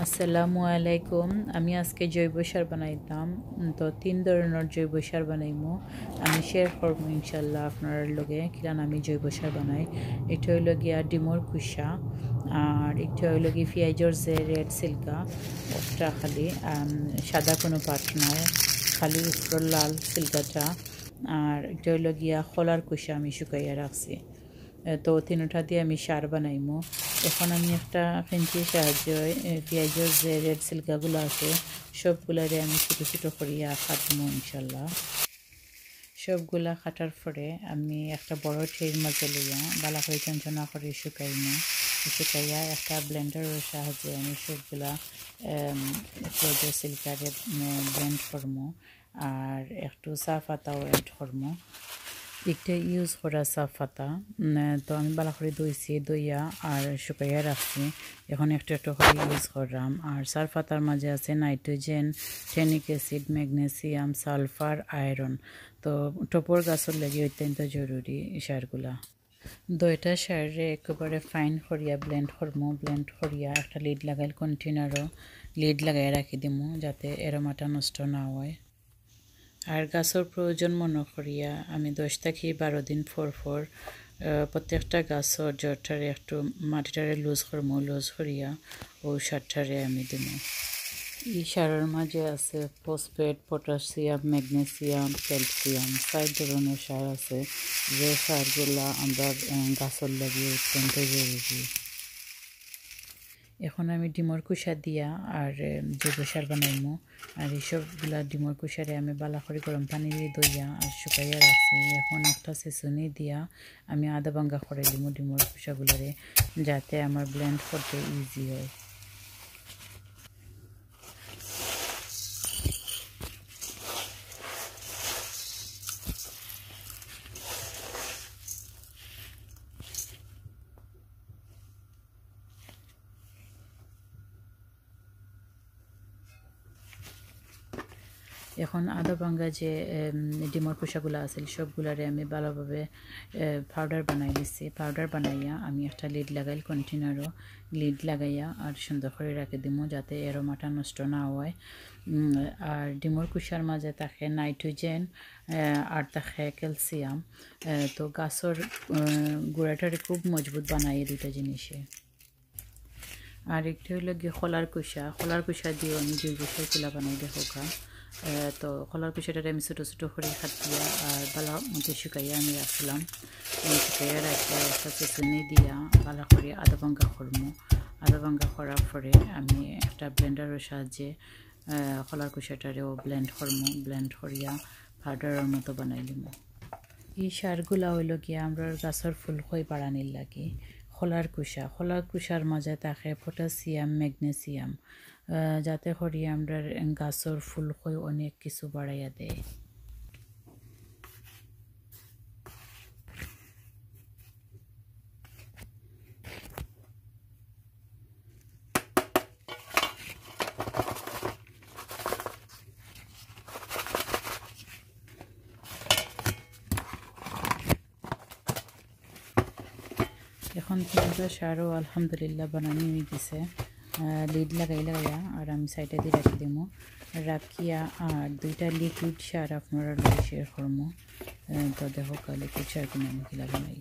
আসসালামু আলাইকুম। আমি আজকে জৈব সার বানাইতাম। তো ৩ ধরনের জৈব সার বানাইমু। আমি শেয়ার করবো ইনশাল্লাহ আপনার লগে কিলান আমি জৈব সার বানাই। এটা হইল গিয়া ডিমর কুসা, আর এটা হইল গিয়ে পেঁয়াজর যে রেড সিল্কা ওটা খালি, সাদা কোনো পাট নয়, খালি উপর লাল সিল্কাটা। আর এটা হইল গিয়া খোলার কুসা আমি শুকাইয়া রাখছি। তো তিনটা দিয়ে আমি সার বানাইমু। এখন আমি একটা ফেন্সির সাহায্যে পেঁয়াজের যে রেড সিল্কাগুলো আছে সবগুলারে আমি ছোটো ছোটো করিয়া কাটবো ইনশাল্লাহ। সবগুলা কাটার পরে আমি একটা বড় ট্রের মাঝে লইয়া বালা করে চঞ্চনা করে শুকাইয়া একটা ব্লেন্ডারের সাহায্যে আমি সবগুলা পেঁয়াজের সিল্কারে ব্লেন্ড করবো, আর একটু চা পাতাও অ্যাড করবো। একটা ইউজ করা চা পাতা, তো আমি বালা করে দইয়া আর শুকাইয়া রাখছি। এখন একটু একটু করে ইউজ করলাম। আর সার পাতার মাঝে আছে nitrogen, tannic acid, magnesium, sulphur, iron. তো টপর গাছের লাগে অত্যন্ত জরুরি সারগুলা। দইটা সারে একেবারে ফাইন করিয়া ব্লেন্ড করিয়া একটা লিড লাগাইল, কন্টেনারও লিড লাগাই রাখি দিমু যাতে এরোমাটা নষ্ট না হয়। আর গাছের প্রয়োজন মনে করিয়া আমি 10 থেকে 12 দিন পর প্রত্যেকটা গাছের জড়টারে একটু মাটিটারে লুজ করিয়া ও সারটারে আমি দিব। এই সারের মাঝে আছে ফসফেট, পটাশিয়াম, ম্যাগনেসিয়াম, ক্যালসিয়াম, 4 ধরনের সার আছে, যে সারগুলা আমরা গাছের লাগে অত্যন্ত জরুরি। এখন আমি ডিমর কুসা দিয়া আর জৈব সার বানাইমু। আর এইসবগুলা ডিমর কুসারে আমি বালা করে গরম পানি দিয়ে দইয়া আর শুকাইয়া রাখছি। এখন একটা সেসুনি দিয়া আমি আধা ভাঙ্গা করে দিমু ডিমর কুসাগুলোরে, যাতে আমার ব্লেন্ড করতে ইজি হয়। এখন আধা ভাঙ্গা যে ডিমর খোসাগুলো আছিল সবগুলারে আমি ভালোভাবে পাউডার বানাই দিচ্ছি। পাউডার বানাইয়া আমি একটা লিড লাগাইল, কন্টেনারও লিড লাগাইয়া আর সুন্দর করে রাখি দিব যাতে এরোমাটা নষ্ট না হয়। আর ডিমর কুসার মাঝে থাকে নাইট্রোজেন আর থাকে ক্যালসিয়াম। তো গাছের গোড়াটারে খুব মজবুত বানাই এই দুটো জিনিসে। আর একটু হইল গিয়ে খোলার কুসা দিয়েও আমি জৈব সারগুলা বানাই দেখো। তো খোলার কুসাটারে আমি ছোটো ছোটো করে খাটিয়া আর বালা মধ্যে শুকাইয়া আমি রাখলাম। শুকাইয়া রাখিয়া একটা চেচুনি দিয়া বালা করে আধা ভাঙ্গা করবো। আধা ভাঙ্গা করার পরে আমি একটা ব্লেন্ডারের সাহায্যে খোলার কুসাটারেও ব্লেন্ড করিয়া পাউডারের মতো বানাই দিব। এই সারগুলা হইল গিয়া আমরা গাছের ফুল খই বাড়ানির লাগে। খোলার কুসার মাঝে থাকে পটাশিয়াম, ম্যাগনেসিয়াম, যাতে করি আমরা গাছের ফুল খই অনেক কিছু বাড়াইয়া দেয়। এখন তিনটা সারও আলহামদুলিল্লাহ বানানি হয়ে গেছে। লিড লাগাইয়া আর আমি সাইডে দিয়ে রাখি দিব। রাখিয়া আর 2টা লিকুইড সার আপনারা শেয়ার করবো। তো দেখো লিকুইড সার কিনে আমি কিলা বানাই।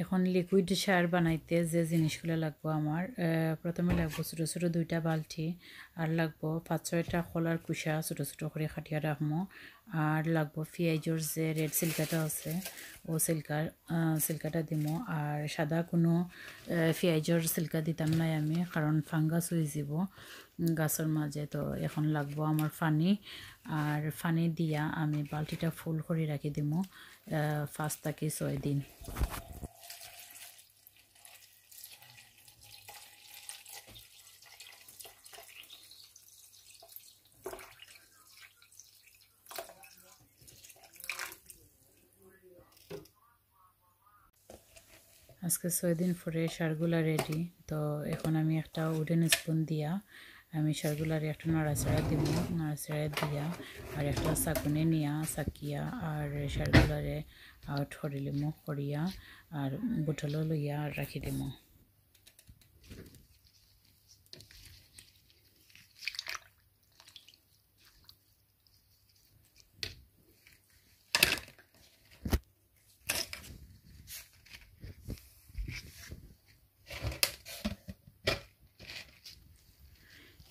এখন লিকুইড সার বানাইতে যে জিনিসগুলো লাগবো আমার, প্রথমে লাগবো ছোটো ছোটো 2টা বালতি, আর লাগবো 5-6টা খোলার কুসা ছোটো ছোটো করে খাটিয়া রাখবো, আর লাগবো পেঁয়াজের যে রেড সিল্কাটা আছে ও সিল্কাটা দিমো। আর সাদা কোনো পেঁয়াজের সিল্কা দিতাম নাই আমি, কারণ ফাঙ্গাস হয়ে যাব গাছের মাঝে। তো এখন লাগবো আমার পানি, আর পানি দিয়া আমি বালতিটা ফুল করে রাখি দিমো 5 থেকে 6 দিন। আজকে 6 দিন পরে সারগুলা রেডি। তো এখন আমি একটা উডেন স্পুন দিয়া আমি সারগুলার একটা নাড়াচাড়া দিব, নাড়াচাড়া দিয়া আর একটা চাকুনে নিয়া চাকিয়া আর সারগুলারে আউট করিলিমো করিয়া আর বোতলও লইয়া রাখি দিমো।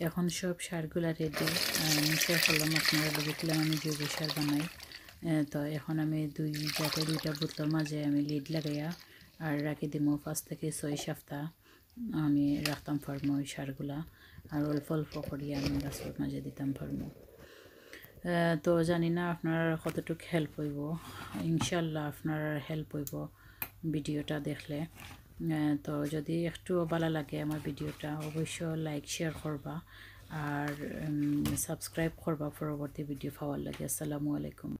এখন সব সারগুলা রেডি, আমি শেয়ার করলাম আপনারা দেখলাম আমি জৈব সার বানাই। তো এখন আমি দুইটা বোতলের মাঝে আমি লিড লাগাইয়া আর রাখি দিব 5 থেকে 6 সপ্তাহ আমি রাখতাম পারবো ওই সারগুলা, আর অল্প অল্প করিয়া আমি গাছের মাঝে দিতাম পারবো। তো জানি না আপনার কতটুকু হেল্প হইব, ইনশাল্লাহ আপনার হেল্প হইব ভিডিওটা দেখলে। তো যদি একটু ভালো লাগে আমার ভিডিওটা অবশ্যই লাইক শেয়ার করবা আর সাবস্ক্রাইব করবা পরবর্তী ভিডিও পাওয়ার লাগে। আসসালামু আলাইকুম।